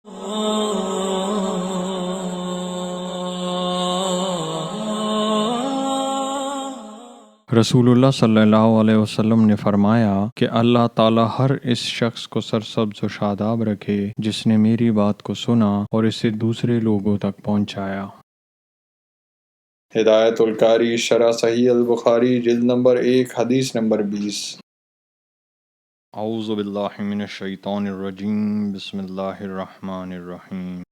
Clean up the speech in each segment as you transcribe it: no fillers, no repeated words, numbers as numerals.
رسول اللہ صلی اللہ علیہ وسلم نے فرمایا کہ اللہ تعالیٰ ہر اس شخص کو سرسبز و شاداب رکھے جس نے میری بات کو سنا اور اسے دوسرے لوگوں تک پہنچایا۔ ہدایت القاری شرح صحیح البخاری جلد نمبر 1 حدیث نمبر 20۔ اعوذ باللہ من الشیطان الرجیم، بسم اللہ الرحمن الرحیم۔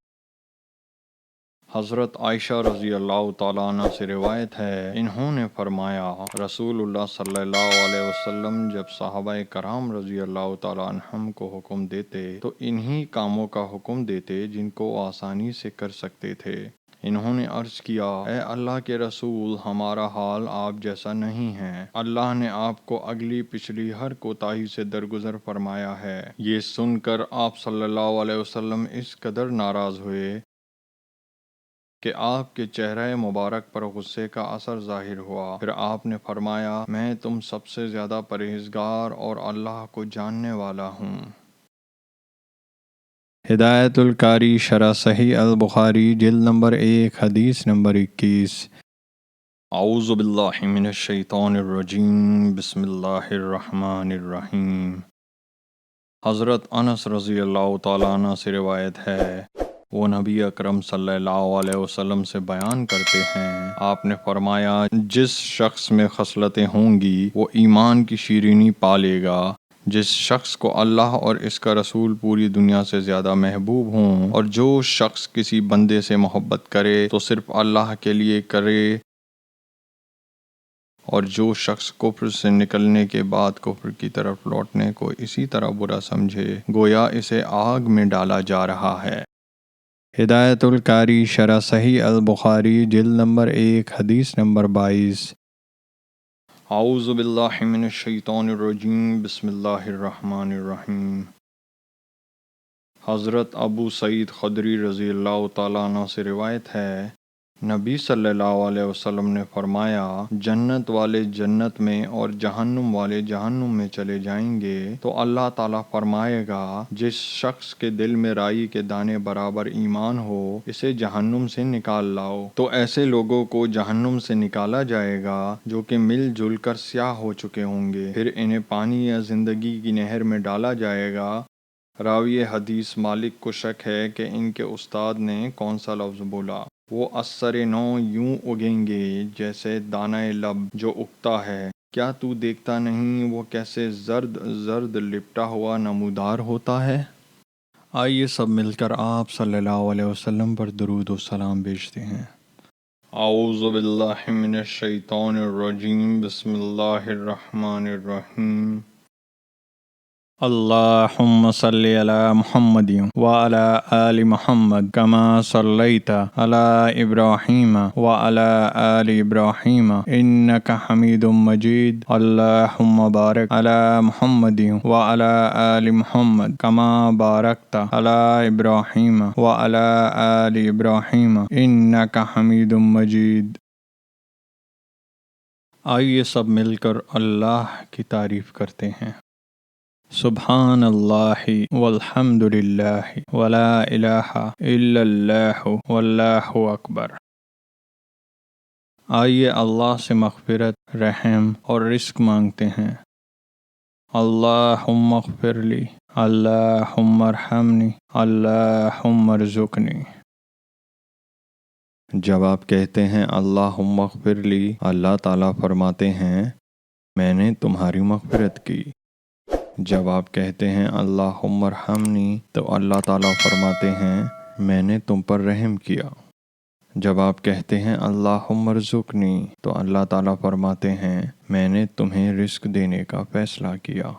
حضرت عائشہ رضی اللہ تعالیٰ عنہ سے روایت ہے، انہوں نے فرمایا رسول اللہ صلی اللہ علیہ وسلم جب صحابہ کرام رضی اللہ تعالیٰ عنہم کو حکم دیتے تو انہی کاموں کا حکم دیتے جن کو آسانی سے کر سکتے تھے۔ انہوں نے عرض کیا، اے اللہ کے رسول، ہمارا حال آپ جیسا نہیں ہے، اللہ نے آپ کو اگلی پچھلی ہر کوتاہی سے درگزر فرمایا ہے۔ یہ سن کر آپ صلی اللہ علیہ وسلم اس قدر ناراض ہوئے کہ آپ کے چہرہ مبارک پر غصے کا اثر ظاہر ہوا۔ پھر آپ نے فرمایا، میں تم سب سے زیادہ پرہیزگار اور اللہ کو جاننے والا ہوں۔ ہدایت القاری شرح صحیح البخاری جلد نمبر 1 حدیث نمبر 21۔ اعوذ باللہ من الشیطان الرجیم، بسم اللہ الرحمن الرحیم۔ حضرت انس رضی اللہ تعالیٰ عنہ سے روایت ہے، وہ نبی اکرم صلی اللہ علیہ وسلم سے بیان کرتے ہیں، آپ نے فرمایا، جس شخص میں خصلتیں ہوں گی وہ ایمان کی شیرینی پالے گا۔ جس شخص کو اللہ اور اس کا رسول پوری دنیا سے زیادہ محبوب ہوں، اور جو شخص کسی بندے سے محبت کرے تو صرف اللہ کے لیے کرے، اور جو شخص کفر سے نکلنے کے بعد کفر کی طرف لوٹنے کو اسی طرح برا سمجھے گویا اسے آگ میں ڈالا جا رہا ہے۔ ہدایت القاری شرح صحیح البخاری جلد نمبر 1 حدیث نمبر 22۔ اعوذ باللہ من الشیطان الرجیم، بسم اللہ الرحمن الرحیم۔ حضرت ابو سعید خدری رضی اللہ تعالیٰ عنہ سے روایت ہے، نبی صلی اللہ علیہ وسلم نے فرمایا، جنت والے جنت میں اور جہنم والے جہنم میں چلے جائیں گے تو اللہ تعالیٰ فرمائے گا، جس شخص کے دل میں رائی کے دانے برابر ایمان ہو اسے جہنم سے نکال لاؤ۔ تو ایسے لوگوں کو جہنم سے نکالا جائے گا جو کہ مل جل کر سیاہ ہو چکے ہوں گے، پھر انہیں پانی یا زندگی کی نہر میں ڈالا جائے گا۔ راوی حدیث مالک کو شک ہے کہ ان کے استاد نے کون سا لفظ بولا۔ وہ اثر نو یوں اگیں گے جیسے دانہ لب جو اگتا ہے، کیا تو دیکھتا نہیں وہ کیسے زرد زرد لپٹا ہوا نمودار ہوتا ہے؟ آئیے سب مل کر آپ صلی اللہ علیہ وسلم پر درود و سلام بھیجتے ہیں۔ اعوذ باللہ من الشیطان الرجیم، بسم اللہ الرحمن الرحیم۔ اللہم صلی علی محمد وعلی آل محمد کما صلیت علی ابراہیم وعلی آل ابراہیم انک حمید مجید۔ اللہم بارک علی محمد وعلی آل محمد کما بارکت علی ابراہیم وعلی آل ابراہیم انک حمید مجید۔ آئیے سب مل کر اللہ کی تعریف کرتے ہیں۔ سبحان اللہ والحمد للہ ولا الہ الا اللہ واللہ اکبر۔ آئیے اللہ سے مغفرت، رحم اور رزق مانگتے ہیں۔ اللہم اغفر لی، اللہم ارحمنی، اللہم ارزقنی۔ جب آپ کہتے ہیں اللہم اغفر لی، اللہ تعالیٰ فرماتے ہیں، میں نے تمہاری مغفرت کی۔ جب آپ کہتے ہیں اللہم ارحمنی تو اللہ تعالیٰ فرماتے ہیں، میں نے تم پر رحم کیا۔ جب آپ کہتے ہیں اللہم ارزقنی تو اللہ تعالیٰ فرماتے ہیں، میں نے تمہیں رزق دینے کا فیصلہ کیا۔